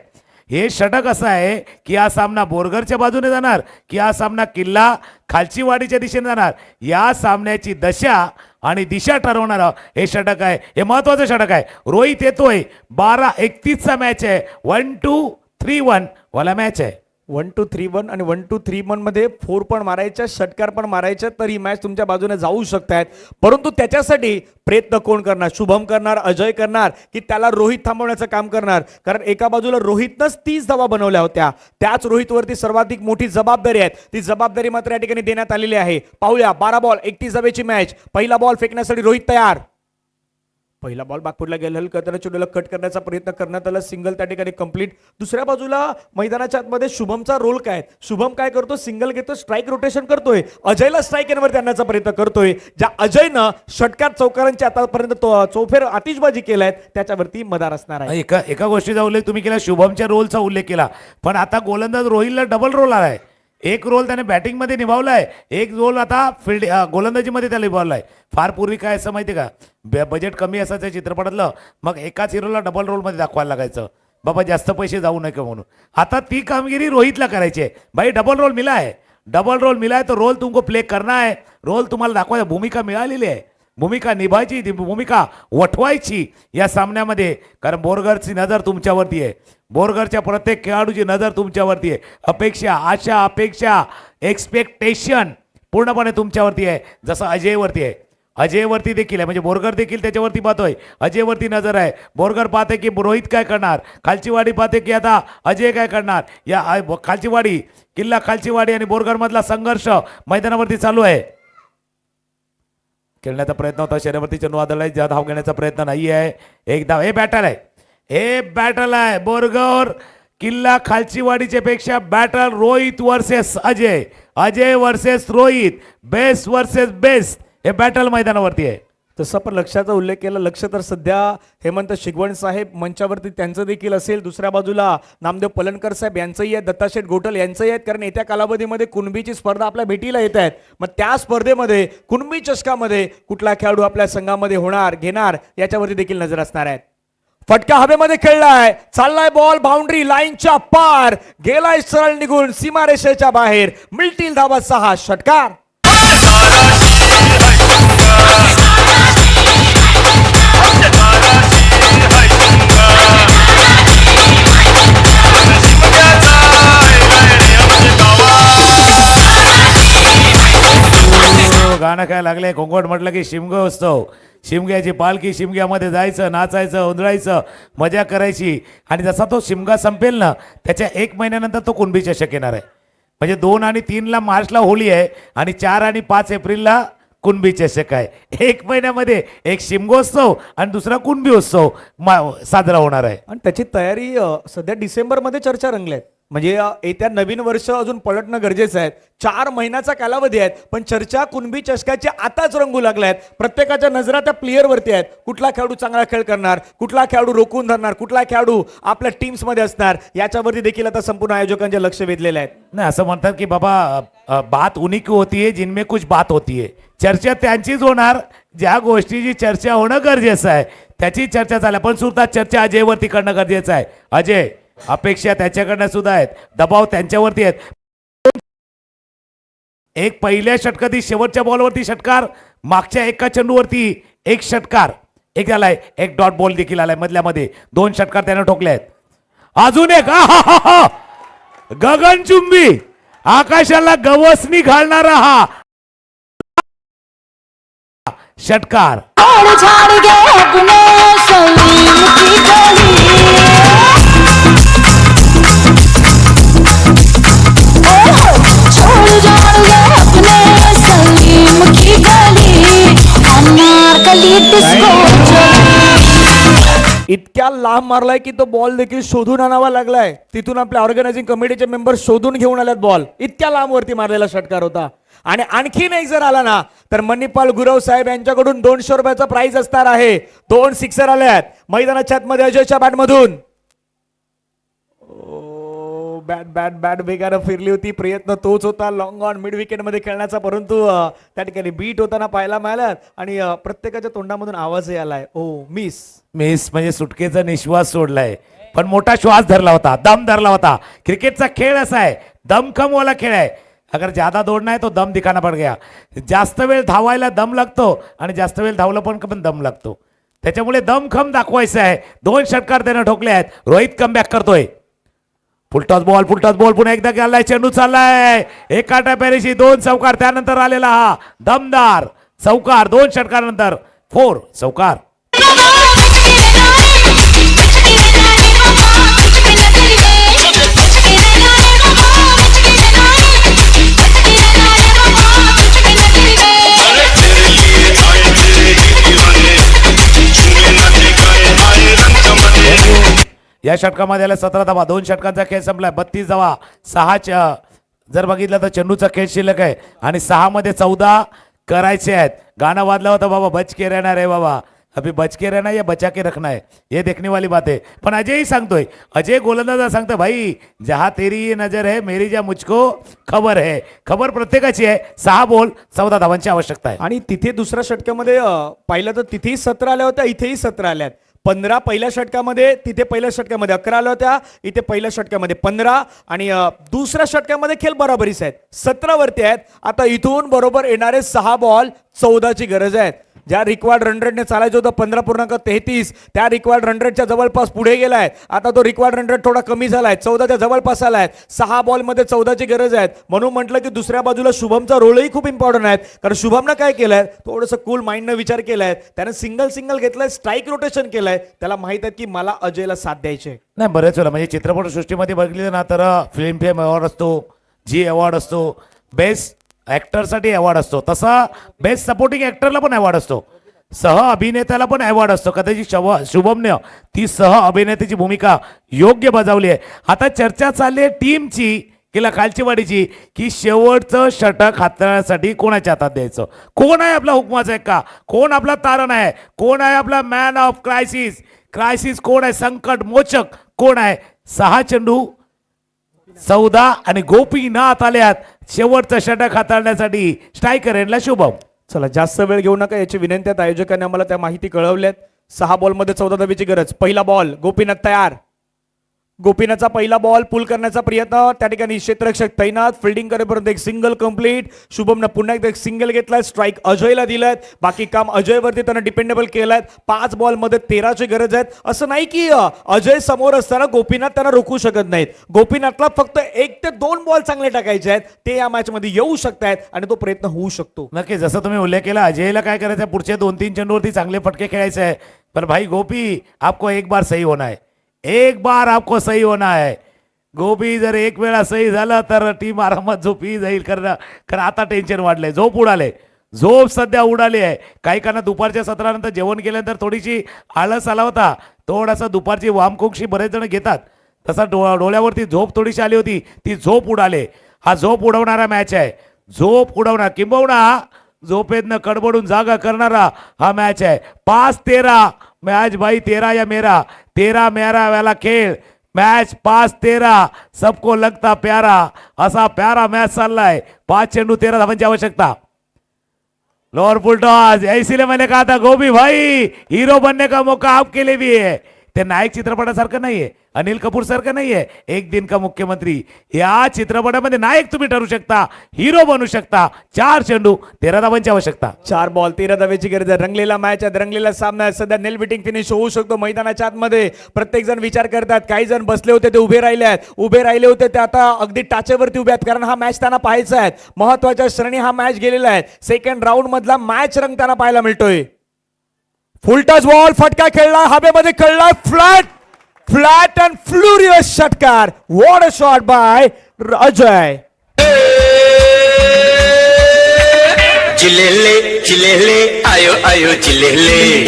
हे षटक असं आहे की हा सामना बोरघरच्या बाजूने जाणार की हा सामना किल्ला खालची वाडीच्या दिशेने जाणार, या सामन्याची दशा आणि दिशा ठरवणार हे षटक आहे. हे महत्वाचं षटक आहे. रोहित येतोय. 12-31चा मॅच आहे. 1-2-3-1 वाला मॅच आहे.
1-2-3-1 आणि 1-2-3-1 मध्ये 4 पण मारायच्या, षटकार पण मारायच्या, तर ही मॅच तुमच्या बाजूने जाऊ शकतात. परंतु त्याच्यासाठी प्रयत्न कोण करणार? शुभम करणार, अजय करणार की त्याला रोहित थांबवण्याचं काम करणार? कारण एका बाजूला रोहितनंच 30 धावा बनवल्या होत्या, त्याच रोहितवरती सर्वाधिक मोठी जबाबदारी आहे. ती जबाबदारी मात्र या ठिकाणी देण्यात आलेली आहे. पाहूया, 12 बॉल 31 धावेची मॅच. पहिला बॉल फेकण्यासाठी रोहित तयार. पहिला बॉल बागपूरला गेला, करताना चेंडूला कट करण्याचा प्रयत्न करण्यात आला, सिंगल त्या ठिकाणी कंप्लीट. दुसऱ्या बाजूला मैदानाच्या आतमध्ये शुभमचा रोल काय? शुभम काय करतो? सिंगल घेतो, स्ट्राईक रोटेशन करतोय, अजयला स्ट्राईक एनवर आणण्याचा प्रयत्न करतोय. ज्या अजयनं षटकार चौकारांची आतापर्यंत चौफेर आतिषबाजी केलाय त्याच्यावरती मदार असणार आहे.
एका गोष्टीचा उल्लेख तुम्ही केला, शुभमच्या रोलचा उल्लेख केला, पण आता गोलंदाज रोहितला डबल रोल आलाय. एक रोल त्याने बॅटिंगमध्ये निभावलाय, एक रोल आता फील्ड गोलंदाजीमध्ये त्याला निभावलाय. फार पूर्वी काय असं माहिती का, बजेट कमी असायचं चित्रपटातलं, मग एकाच हिरोला डबल रोलमध्ये दाखवायला लागायचं, बाबा जास्त पैसे जाऊ नये म्हणून. आता ती कामगिरी रोहितला करायची आहे. भाई डबल रोल मिला है, डबल रोल मिला है तो रोल तुमको प्ले करना है. रोल तुम्हाला दाखवायचा, भूमिका मिळालेली आहे, भूमिका निभायची, ती भूमिका वठवायची या सामन्यामध्ये. कारण बोरघरची नजर तुमच्यावरती आहे, बोरघरच्या प्रत्येक खेळाडूची नजर तुमच्यावरती आहे. अपेक्षा, आशा, अपेक्षा, एक्सपेक्टेशन पूर्णपणे तुमच्यावरती आहे, जसं अजयवरती आहे. अजयवरती देखील आहे, म्हणजे बोरघर देखील त्याच्यावरती पाहतोय, अजयवरती नजर आहे. बोरघर पाहते की रोहित काय करणार, खालचीवाडी पाहते की आता अजय काय करणार. या खालचीवाडी, किल्ला खालचीवाडी आणि बोरघर मधला संघर्ष मैदानावरती चालू आहे. खेळण्याचा प्रयत्न होता, शरीरावरती चेंडू आदळलाय, ज्या धाव घेण्याचा प्रयत्न नाही आहे. एक धाव, हे बॅटल आहे, हे बॅटल आहे. बोरघर किल्ला खालचीवाडीच्या पेक्षा battle Rohit versus Ajay, Ajay versus Rohit, best versus best, हे बॅटल मैदानावरती आहे.
तसं पण लक्षाचा उल्लेख केला. लक्ष तर सध्या हेमंत शिगवण साहेब मंचावरती त्यांचं देखील असेल. दुसऱ्या बाजूला नामदेव पलणकर साहेब यांचंही आहे, दत्ताशेठ गोटल यांचंही आहेत. कारण येत्या कालावधीमध्ये कुणबीची स्पर्धा आपल्या भेटीला येत आहेत. मग त्या स्पर्धेमध्ये कुणबी चषकामध्ये कुठला खेळाडू आपल्या संघामध्ये होणार, घेणार, याच्यावरती देखील नजर असणार आहेत. फटका हवेमध्ये खेळलाय, चाललाय बॉल बाउंड्री लाईनच्या पार, गेलाय सरळ निघून सीमारेषेच्या बाहेर. मिळतील धावा 6, षटकार.
गाणं काय लागलंय कोंकण म्हटलं की शिमगो उत्सव, शिमग्याची पालखी, शिमग्यामध्ये जायचं, नाचायचं, उंदळायचं, मजा करायची. आणि जसा तो शिमगा संपेल ना त्याच्या 1 महिन्यानंतर तो कुणबी चषक येणार आहे. म्हणजे 2 आणि 3 मार्चला होळी आहे आणि 4 आणि 5 एप्रिलला कुणबी चषक आहे. 1 महिन्यामध्ये एक शिमगोत्सव आणि दुसरा कुणबी उत्सव साजरा होणार आहे.
आणि त्याची तयारी सध्या डिसेंबरमध्ये चर्चा रंगल्यात. म्हणजे येत्या नवीन वर्ष अजून पलटणं गरजेचं आहे. 4 महिन्याचा कालावधी आहे, पण चर्चा कुणबी चषकाची आताच रंगू लागल्या आहेत. प्रत्येकाच्या नजरा त्या प्लेअरवरती आहेत. कुठला खेळाडू चांगला खेळ करणार, कुठला खेळाडू रोखून धरणार, कुठला खेळाडू आपल्या टीम्समध्ये असणार, याच्यावरती देखील आता संपूर्ण आयोजकांचे लक्ष वेधलेले आहेत.
नाही असं म्हणतात की बाबा बात उन्हीं की होती है जिनमें कुछ बात होती है. चर्चा त्यांचीच होणार ज्या गोष्टीची चर्चा होणं गरजेचं आहे त्याची चर्चा झाल्या. पण सुद्धा चर्चा अजयवरती करणं गरजेचं आहे. अजय, अपेक्षा त्याच्याकडनं सुद्धा आहेत, दबाव त्यांच्यावरती आहेत. एक पहिल्या षटकातील शेवटच्या बॉलवरती षटकार, मागच्या एका चेंडूवरती एक षटकार, एक झालाय, एक डॉट बॉल देखील आलाय मधल्या मध्ये. 2 षटकार त्यानं ठोकले आहेत. अजून एक गगनचुंबी, आकाशाला गवसणी घालणारा हा षटकार.
झाड़ झाड़ गए अपने सलीम की गली, छोड़ झाड़ गए अपने सलीम की गली, अनारकली डिस्को चली.
इतक्या लांब मारलाय की तो बॉल देखील शोधून आणावा लागलाय. तिथून आपल्या ऑर्गनायझिंग कमिटीचे मेंबर शोधून घेऊन आल्यात बॉल. इतक्या लांब वरती मारलेला षटकार होता. आणि आणखीन एक जर आला ना तर मणिपाल गुरव साहेब यांच्याकडून 200 रुपयाचा प्राइज असणार आहे. 2 सिक्सर आल्यात मैदानाच्या आतमध्ये अजयच्या बॅटमधून. बॅट बॅट बॅट वेगानं फिरली होती. प्रयत्न तोच होता लॉंग ऑन मिड विकेट मध्ये खेळण्याचा, परंतु त्या ठिकाणी बीट होताना पाहायला मिळाला आणि प्रत्येकाच्या तोंडामधून आवाजही आलाय, ओ मिस.
मिस म्हणजे सुटकेचा निश्वास सोडलाय, पण मोठा श्वास धरला होता, दम धरला होता. क्रिकेटचा खेळ असा आहे, दमखमवाला खेळ आहे. अगर ज्यादा दौड़ना है तो दम दिखाना पड़ गया. जास्त वेळ धावायला दम लागतो आणि जास्त वेळ धावलं पण दम लागतो. त्याच्यामुळे दमखम दाखवायचं आहे. 2 षटकार त्यानं ठोकले आहेत. रोहित कमबॅक करतोय. फुलटॉस बॉल पुन्हा एकदा गेलाय, चेंडू चाललाय. एका टप्प्याशी 2 चौकार, त्यानंतर आलेला हा दमदार चौकार. 2 षटकारानंतर 4 चौकार. या षटकामध्ये आल्या 17 धावा. 2 षटकांचा खेळ संपलाय. 32 धावा, 6 जर बघितलं तर चेंडूचा खेळ शिल्लक आहे आणि 6 मध्ये 14 करायचे आहेत. गाणं वाजलं होतं बाबा बच के रहना रे बाबा, अभी बच के रहना या बचा के रखना है, ये देखने वाली बात है. पण अजयही सांगतोय, अजय गोलंदाज सांगतोय, भाई जहा तेरी ये नजर है मेरी जा मुझको खबर है. खबर प्रत्येकाची आहे. 6 बॉल 14 धावांची आवश्यकता आहे.
आणि तिथे दुसऱ्या षटकामध्ये पाहिलं तर तिथेही 17 आल्या होत्या, इथेही 17 आल्यात. 15 पहिल्या षटकामध्ये, तिथे पहिल्या षटकामध्ये 11 आल्या होत्या, इथे पहिल्या षटकामध्ये 15 आणि दुसऱ्या षटकामध्ये खेळ बरोबरीच आहेत. 17 वरती आहेत. आता इथून बरोबर येणारे 6 बॉल 14 ची गरज आहे. ज्या रिक्वायर्ड रन रेटने चालायचं होतं 15.33, त्या रिक्वायर्ड रन रेटच्या जवळपास पुढे गेलाय. आता तो रिक्वायर्ड रन रेट थोडा कमी झालाय, 14च्या जवळपास आलाय. 6 बॉलमध्ये 14 ची गरज आहे. म्हणून म्हटलं की दुसऱ्या बाजूला शुभमचा रोलही खूप इम्पॉर्टंट आहे. कारण शुभमनं काय केलंय, थोडंसं कूल माइंडनं विचार केलाय. त्यानं सिंगल घेतलाय, स्ट्राईक रोटेशन केलंय. त्याला माहित आहे की मला अजयला साथ द्यायचे.
नाही बरेच वेळा म्हणजे चित्रपटसृष्टीमध्ये बघितलं ना तर फिल्मफेअर अवॉर्ड असतो, जी अवॉर्ड असतो, बेस्ट ॲक्टरसाठी अवॉर्ड असतो, तसा बेस्ट सपोर्टिंग ॲक्टरला पण अवॉर्ड असतो, सह अभिनेत्याला पण अवॉर्ड असतो. कदाचित शुभमने ती सह अभिनेत्याची भूमिका योग्य बजावली आहे. आता चर्चा चालली आहे टीमची किंवा खालचीवाडीची की शेवटचं षटक हाताळण्यासाठी कोणाच्या हातात द्यायचं. कोण आहे आपला हुकमाचा एक्का, कोण आपला तारण आहे, कोण आहे आपला मॅन ऑफ क्रायसिस कोण आहे, संकट मोचक कोण आहे. 6 चेंडू 14 आणि गोपीनाथ आल्यात शेवटचं षटक हाताळण्यासाठी. स्ट्रायकर एंडला शुभम.
चला जास्त वेळ घेऊ नका याची विनंती आहे. आयोजकांनी आम्हाला त्या माहिती कळवल्यात. 6 बॉलमध्ये 14 धावेची गरज. पहिला बॉल गोपीनाथ तयार. गोपीनाथचा पहिला बॉल पुल करण्याचा प्रयत्न, त्या ठिकाणी क्षेत्ररक्षक तैनात, फिल्डिंग करेपर्यंत एक सिंगल कंप्लीट. शुभमनं पुन्हा एकदा एक सिंगल घेतलाय, स्ट्राईक अजयला दिलाय. बाकी काम अजयवरती त्यांना डिपेंडेबल केलंय. 5 बॉल मध्ये 13ची गरज आहे. असं नाही की अजय समोर असताना गोपीनाथ त्यांना रोखू शकत नाहीत. गोपीनाथला फक्त 1 ते 2 बॉल चांगले टाकायचे आहेत, ते या मॅच मध्ये येऊ शकतायत आणि तो प्रयत्न होऊ शकतो.
नक्की जसं तुम्ही उल्लेख केला, अजयला काय करायचं आहे, पुढचे 2-3 चेंडूवरती चांगले फटके खेळायचे आहे. पर भाई गोपी, आपको एक बार सही होना है, एक बार आपको सही होना है. गोपी जर एक वेळा सही झालं तर टीम आरामात झोपी जाईल. कारण आता टेन्शन वाढलंय, झोप उडाले, झोप सध्या उडाली आहे. काही काना दुपारच्या सत्रानंतर जेवण केल्यानंतर थोडीशी आळस आला होता, थोडासा दुपारची वामकुक्षी बरेच जण घेतात, तसा डोळ्यावरती झोप थोडीशी आली होती, ती झोप उडाले. हा झोप उडवणारा मॅच आहे, झोप उडवणार किंबहुना झोपेतनं कडबडून जागा करणारा हा मॅच आहे. 5-13 मॅच भाई, 13 या मेरा, 13 मेरा वाला खेळ. मॅच 5-13, सबको लगता प्यारा, असा प्यारा मॅच चाललाय. 5 चेंडू 13 धावांची आवश्यकता. लोअर फुल टॉस, इसीलिए मैंने कहा था गोपी भाई हीरो बनने का मौका आपके लिए भी है. ते नायक चित्रपटासारखं नाहीये, अनिल कपूर सारखं नाहीये, एक दिन का मुख्यमंत्री. या चित्रपटामध्ये नायक तुम्ही ठरू शकता, हिरो बनू शकता. 4 चेंडू 13 धावांची आवश्यकता.
4 बॉल 13 धावेची गरज आहे. रंगलेला मॅच आहे, रंगलेला सामना आहे. सध्या नेल बिटिंग फिनिश होऊ शकतो मैदानाच्या आतमध्ये. प्रत्येक जण विचार करतात, काही जण बसले होते ते उभे राहिले आहेत, उभे राहिले होते ते आता अगदी टाचेवरती उभे आहेत, कारण हा मॅच त्यांना पाहायचा आहे. महत्वाच्या श्रेणी हा मॅच गेलेला आहे. सेकंड राऊंड मधला मॅच रंग त्यांना पाहायला मिळतोय. फुल टच बॉल, फटका खेळला, हवेमध्ये खेळला, फ्लॅट अँड फ्लुरियस षटकार. What a shot by Ajay.
चिलेले चिलेले आयो आयो चिलेले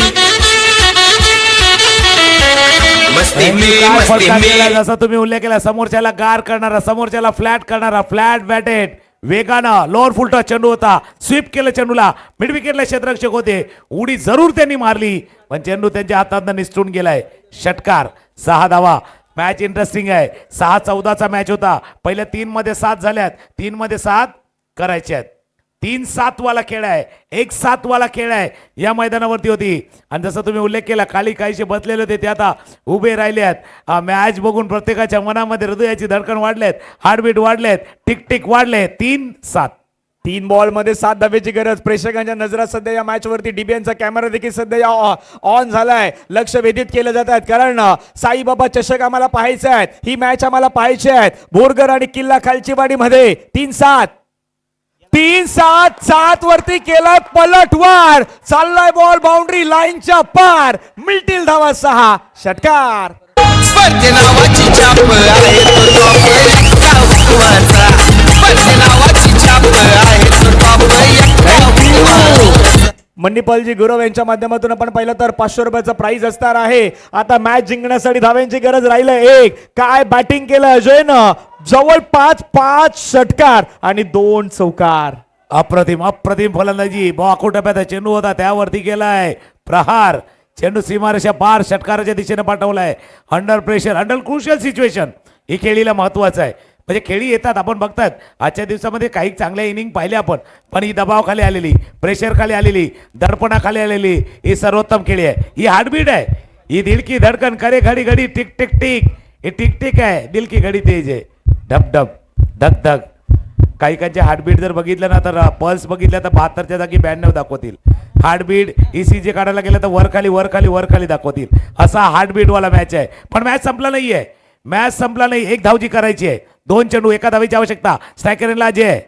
मस्ती
यांनी
में
काय
मस्ती
फटका केला,
में
जसा तुम्ही उल्लेख केला, समोरच्याला गार करणारा, समोरच्याला फ्लॅट करणारा, फ्लॅट बॅटेड, वेगानं लोअर फुल टच चेंडू होता, स्वीप केलं चेंडूला, मिड विकेटला क्षेत्ररक्षक होते, उडी जरूर त्यांनी मारली, पण चेंडू त्यांच्या हातातनं निसटून गेलाय. षटकार, 6 धावा. मॅच इंटरेस्टिंग आहे. 6-14चा मॅच होता. पहिल्या 3 मध्ये 7 झाल्यात, 3 मध्ये 7 करायचे आहेत. 3-7 वाला खेळ आहे, 1-7 वाला खेळ आहे या मैदानावरती होती. आणि जसं तुम्ही उल्लेख केला, खाली काहीसे बसलेले होते ते आता उभे राहिले आहेत. मॅच बघून प्रत्येकाच्या मनामध्ये हृदयाची धडकन वाढलेत, हार्टबीट वाढलेत, टिक टिक वाढले. 3-7,
3 बॉल मध्ये 7 धावेची गरज. प्रेक्षकांच्या नजरा सध्या या मॅच वरती, डीबीएनचा कॅमेरा देखील सध्या ऑन झालाय. लक्ष वेधित केलं जात आहेत, कारण साईबाबा चषक आम्हाला पाहायचे आहेत, ही मॅच आम्हाला पाहायची आहेत. बोरगर आणि किल्ला खालचीवाडी मध्ये 3-7 7 वरती केलाय पलटवार. चाललाय बॉल बाउंड्री लाईनच्या पार, मिळतील धावा 6. षटकार.
स्पर्धे नावाची छाप आहे तो टॉप एक्का हुकमाचा. स्पर्धे नावाची छाप आहे तो टॉप एक्का हुकमाचा.
मणिपालजी गुरव यांच्या माध्यमातून आपण पाहिलं तर 500 रुपयाचा प्राइज असणार आहे. आता मॅच जिंकण्यासाठी धाव्यांची गरज राहिलं 1. काय बॅटिंग केलं अजयनं, जवळपास 5 षटकार आणि 2 चौकार.
अप्रतिम अप्रतिम फलंदाजी. बाको टप्प्यात चेंडू होता, त्यावरती गेलाय प्रहार. चेंडू सीमारेषा पार षटकाराच्या दिशेने पाठवलाय. Under pressure, under crucial situation, ही खेळीला महत्वाचं आहे. म्हणजे खेळी येतात, आपण बघतात आजच्या दिवसामध्ये काही चांगल्या इनिंग पाहिल्या आपण, पण ही दबावाखाली आलेली, प्रेशर खाली आलेली, दडपणाखाली आलेली ही सर्वोत्तम खेळी आहे. ही हार्टबीट आहे, ही दिल की धडकन करे घडी घडी टिक टिक टिक, हे टिक टिक आहे, दिल की घडी तेज आहे, धक धक धक धक. काही हार्टबीट जर बघितलं ना तर पल्स बघितलं तर 72च्या जागी 92 दाखवतील. हार्टबीट ECG काढायला गेलं तर वर खाली वर खाली वर खाली दाखवतील. असा हार्टबीट वाला मॅच आहे. पण मॅच संपला नाहीये, मॅच संपला नाही. 1 धावजी करायची आहे, 2 चेंडू 1 धावेची आवश्यकता. स्ट्रायकरला अजय.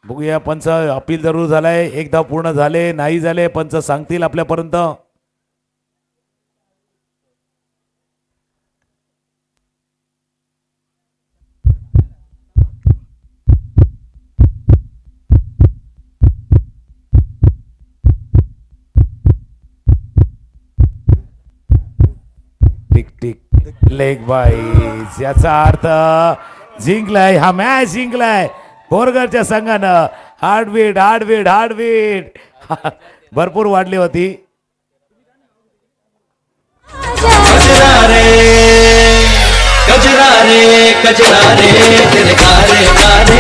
बघूया, पंच अपील जरूर झालाय. 1 धाव पूर्ण झाले नाही झाले, पंच सांगतील आपल्यापर्यंत. टिक टिक लेग बाईस, याचा अर्थ जिंकलाय हा मॅच, जिंकलाय बोरगरच्या संघानं. हार्टबीट हार्टबीट हार्टबीट भरपूर वाढली होती.
कजरा रे कजरा रे कजरा रे तेरे कारे कारे